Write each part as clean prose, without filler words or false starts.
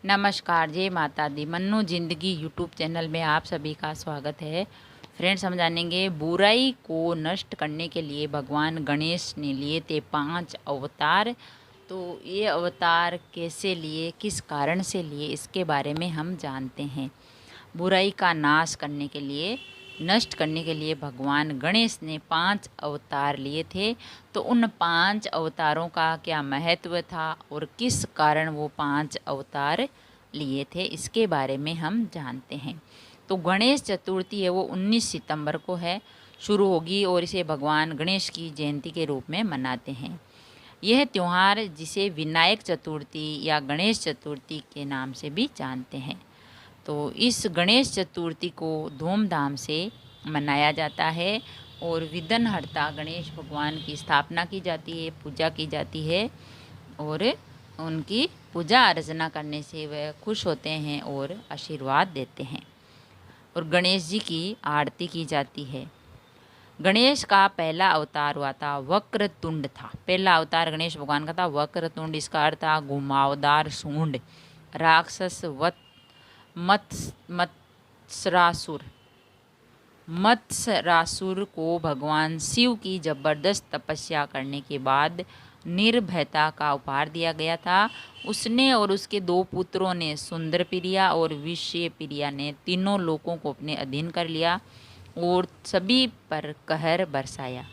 नमस्कार, जय माता दी। मन्नू जिंदगी यूट्यूब चैनल में आप सभी का स्वागत है। फ्रेंड्स, हम जानेंगे बुराई को नष्ट करने के लिए भगवान गणेश ने लिए थे 5 अवतार। तो ये अवतार कैसे लिए, किस कारण से लिए, इसके बारे में हम जानते हैं। बुराई का नाश करने के लिए, नष्ट करने के लिए भगवान गणेश ने 5 अवतार लिए थे। तो उन 5 अवतारों का क्या महत्व था और किस कारण वो 5 अवतार लिए थे, इसके बारे में हम जानते हैं। तो गणेश चतुर्थी है वो 19 सितंबर को है शुरू होगी और इसे भगवान गणेश की जयंती के रूप में मनाते हैं। यह त्यौहार जिसे विनायक चतुर्थी या गणेश चतुर्थी के नाम से भी जानते हैं। तो इस गणेश चतुर्थी को धूमधाम से मनाया जाता है और विघ्नहर्ता गणेश भगवान की स्थापना की जाती है, पूजा की जाती है और उनकी पूजा अर्चना करने से वह खुश होते हैं और आशीर्वाद देते हैं और गणेश जी की आरती की जाती है। गणेश का पहला अवतार हुआ था वक्रतुंड था। पहला अवतार गणेश भगवान का था वक्रतुंड। इसका अर्थ था घुमावदार सूंड। राक्षस मत्सरासुर को भगवान शिव की जबरदस्त तपस्या करने के बाद निर्भयता का उपहार दिया गया था। उसने और उसके 2 पुत्रों ने, सुंदर प्रिया और विषय प्रिया ने, तीनों लोगों को अपने अधीन कर लिया और सभी पर कहर बरसाया।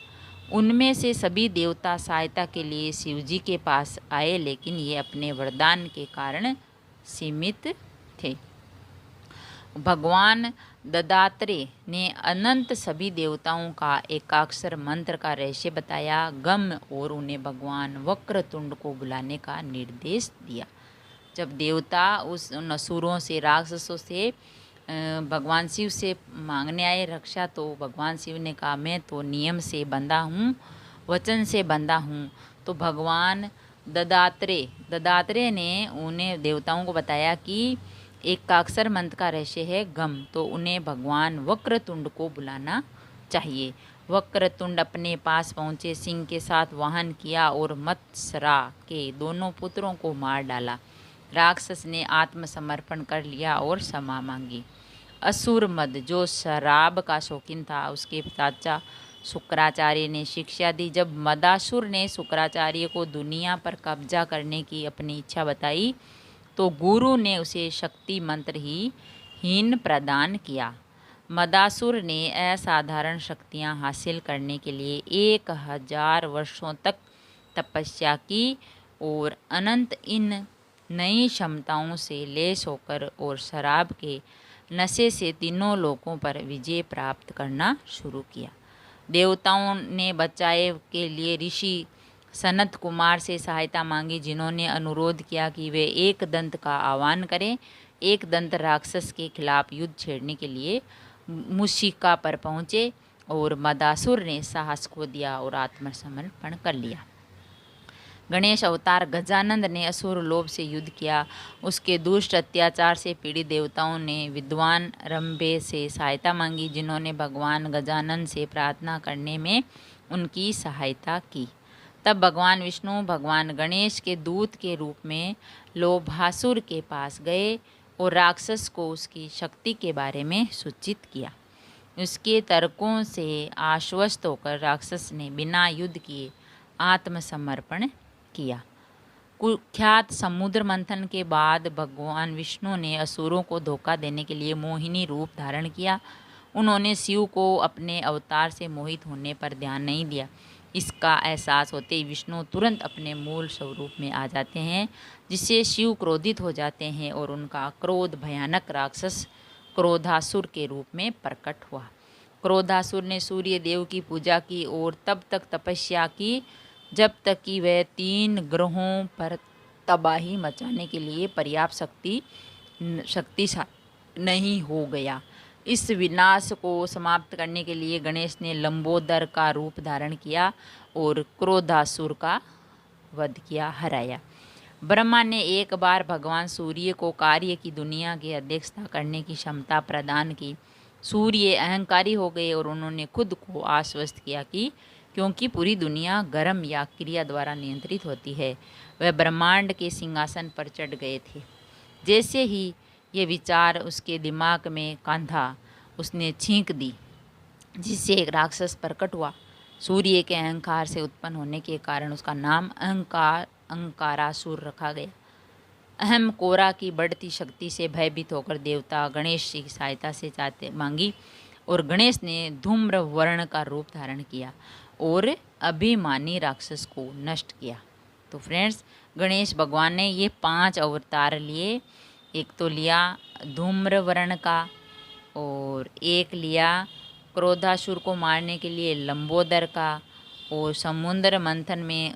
उनमें से सभी देवता सहायता के लिए शिव जी के पास आए, लेकिन ये अपने वरदान के कारण सीमित थे। भगवान दत्तात्रेय ने अनंत सभी देवताओं का एकाक्षर मंत्र का रहस्य बताया गम और उन्हें भगवान वक्रतुंड को बुलाने का निर्देश दिया। जब देवता उन असुरों से, राक्षसों से भगवान शिव से मांगने आए रक्षा, तो भगवान शिव ने कहा मैं तो नियम से बंधा हूँ, वचन से बंधा हूँ। तो भगवान दत्तात्रेय ने उन्हें देवताओं को बताया कि एकाक्षर मंत्र का रहस्य है गम, तो उन्हें भगवान वक्रतुंड को बुलाना चाहिए। वक्रतुंड अपने पास पहुँचे, सिंह के साथ वाहन किया और मत्सरा के दोनों पुत्रों को मार डाला। राक्षस ने आत्मसमर्पण कर लिया और क्षमा मांगी। असुर मद, जो शराब का शौकीन था, उसके चाचा शुक्राचार्य ने शिक्षा दी। जब मदासुर ने शुक्राचार्य को दुनिया पर कब्जा करने की अपनी इच्छा बताई, तो गुरु ने उसे शक्ति मंत्र ही हीन प्रदान किया। मदासुर ने असाधारण शक्तियां हासिल करने के लिए 1000 वर्षों तक तपस्या की और अनंत इन नई क्षमताओं से लैस होकर और शराब के नशे से तीनों लोगों पर विजय प्राप्त करना शुरू किया। देवताओं ने बचाव के लिए ऋषि सनत कुमार से सहायता मांगी, जिन्होंने अनुरोध किया कि वे एक दंत का आह्वान करें। एक दंत राक्षस के खिलाफ युद्ध छेड़ने के लिए मुशिका पर पहुँचे और मदासुर ने साहस खो दिया और आत्मसमर्पण कर लिया। गणेश अवतार गजानंद ने असुर लोभ से युद्ध किया। उसके दुष्ट अत्याचार से पीड़ित देवताओं ने विद्वान रंभे से सहायता मांगी, जिन्होंने भगवान गजानन से प्रार्थना करने में उनकी सहायता की। तब भगवान विष्णु भगवान गणेश के दूत के रूप में लोभासुर के पास गए और राक्षस को उसकी शक्ति के बारे में सूचित किया। उसके तर्कों से आश्वस्त होकर राक्षस ने बिना युद्ध किए आत्मसमर्पण किया। कुख्यात समुद्र मंथन के बाद भगवान विष्णु ने असुरों को धोखा देने के लिए मोहिनी रूप धारण किया। उन्होंने शिव को अपने अवतार से मोहित होने पर ध्यान नहीं दिया। इसका एहसास होते ही विष्णु तुरंत अपने मूल स्वरूप में आ जाते हैं, जिससे शिव क्रोधित हो जाते हैं और उनका क्रोध भयानक राक्षस क्रोधासुर के रूप में प्रकट हुआ। क्रोधासुर ने सूर्य देव की पूजा की और तब तक तपस्या की जब तक कि वह 3 ग्रहों पर तबाही मचाने के लिए पर्याप्त शक्तिशाली नहीं हो गया। इस विनाश को समाप्त करने के लिए गणेश ने लंबोदर का रूप धारण किया और क्रोधासुर का वध किया, हराया। ब्रह्मा ने एक बार भगवान सूर्य को कार्य की दुनिया की अध्यक्षता करने की क्षमता प्रदान की। सूर्य अहंकारी हो गए और उन्होंने खुद को आश्वस्त किया कि क्योंकि पूरी दुनिया गर्म या क्रिया द्वारा नियंत्रित होती है, वह ब्रह्मांड के सिंहासन पर चढ़ गए थे। जैसे ही ये विचार उसके दिमाग में कांधा, उसने छींक दी, जिससे एक राक्षस प्रकट हुआ। सूर्य के अहंकार से उत्पन्न होने के कारण उसका नाम अहंकारासुर रखा गया। अहम कोरा की बढ़ती शक्ति से भयभीत होकर देवता गणेश की सहायता से चाहते मांगी और गणेश ने धूम्र वर्ण का रूप धारण किया और अभिमानी राक्षस को नष्ट किया। तो फ्रेंड्स, गणेश भगवान ने ये 5 अवतार लिए। एक तो लिया धूम्र वर्ण का, और एक लिया क्रोधासुर को मारने के लिए लंबोदर का, और समुद्र मंथन में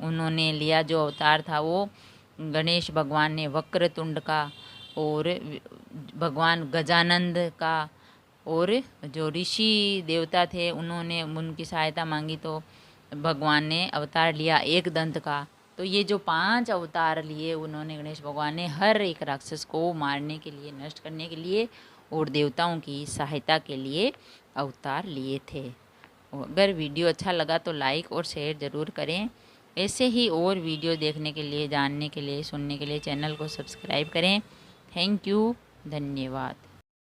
उन्होंने लिया जो अवतार था वो गणेश भगवान ने वक्रतुंड का, और भगवान गजानंद का, और जो ऋषि देवता थे उन्होंने उनकी सहायता मांगी तो भगवान ने अवतार लिया एक दंत का। तो ये जो 5 अवतार लिए उन्होंने गणेश भगवान ने हर एक राक्षस को मारने के लिए, नष्ट करने के लिए और देवताओं की सहायता के लिए अवतार लिए थे। अगर वीडियो अच्छा लगा तो लाइक और शेयर ज़रूर करें। ऐसे ही और वीडियो देखने के लिए, जानने के लिए, सुनने के लिए चैनल को सब्सक्राइब करें। थैंक यू, धन्यवाद।